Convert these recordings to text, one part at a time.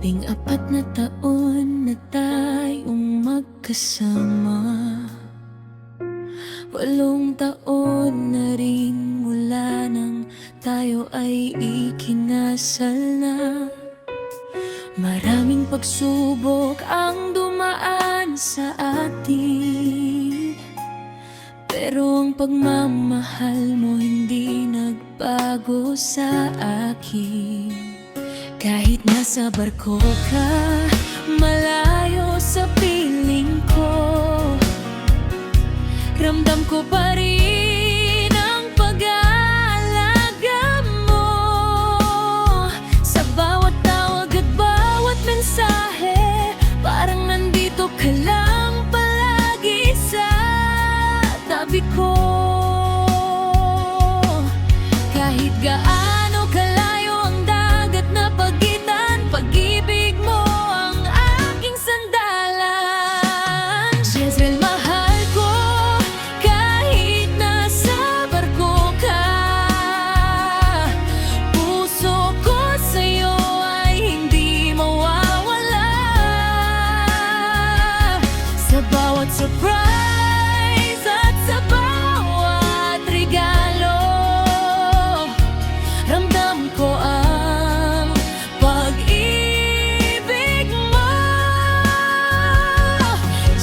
14 na taon na tayong magkasama, 8 taon na rin mula nang tayo ay ikinasal na. Maraming pagsubok ang dumaan sa atin, pero ang pagmamahal mo hindi nagbago sa akin. Kahit nasa barko ka, malayo sa piling ko, ramdam ko pa rin ang pag-aalaga mo. Sa bawat tawag at bawat mensahe, parang nandito ka lang palagi sa tabi ko. Kahit gaano kalayo ang dagat na pagitan, pag-ibig mo ang aking sandalan. Jezreel, mahal ko, kahit nasa barko ka, puso ko sa'yo ay hindi mawawala. Sa bawat surprise at sa bawat regalo, ramdam ko ang pag-ibig mo.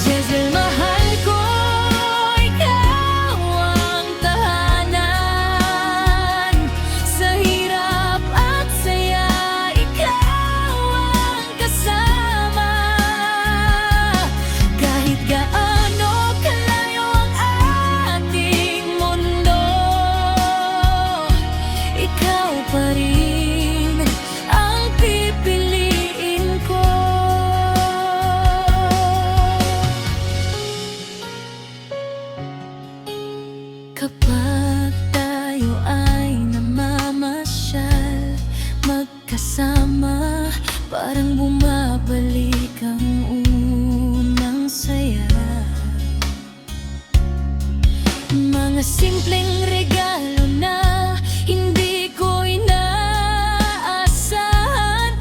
Jezreel, mahal ko, ikaw ang tahanan. Sa hirap at saya, ikaw ang kasama. Kahit gaano kalayo ang ating mundo, ikaw pa rin ang pipiliin ko. Kapag tayo ay namamasyal magkasama, parang bumabalik ang unang saya. Mga simpleng regalo na hindi ko inaasahan,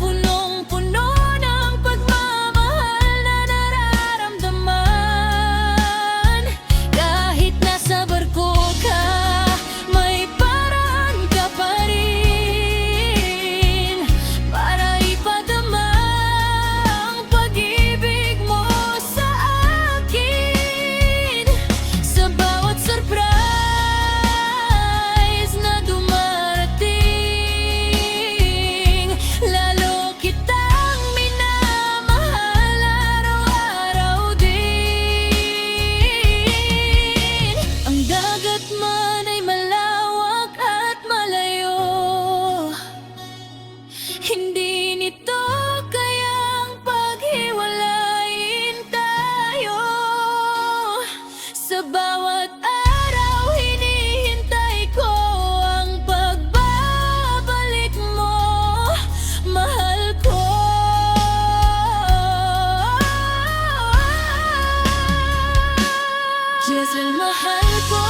punong-puno ng pagmamahal na nararamdaman. Kahit nasa barko ka, may paraan ka pa rin para ipadama ang pag-ibig mo sa akin. Sa bawat surprise na dumarating, lalo kitang minamahal araw-araw din. Ang dagat man ay malawak at malayo, hindi nito kayang paghiwalayin tayo. Sa bawat araw hinihintay ko ang pagbabalik mo, mahal ko. Jezreel, mahal ko,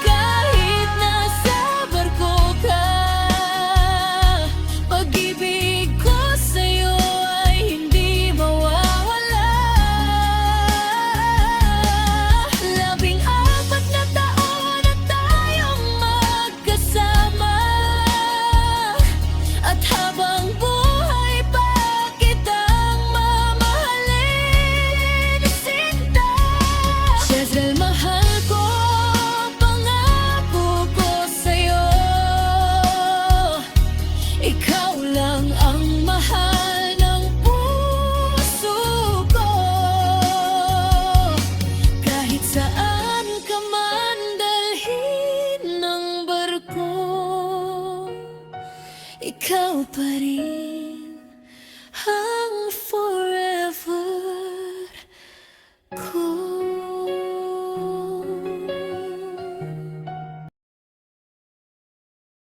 kahit nasa barko ka, pag-ibig ko sa'yo ay hindi mawawala. 14 na taon na tayong magkasama, at habang buhay pa kitang mamahalin, sinta. Jezreel, mahal ko, pangako ko sa'yo, ikaw lang ang mahal ng puso ko. Kahit saan ka man dalhin ng barko, ikaw pa rin ang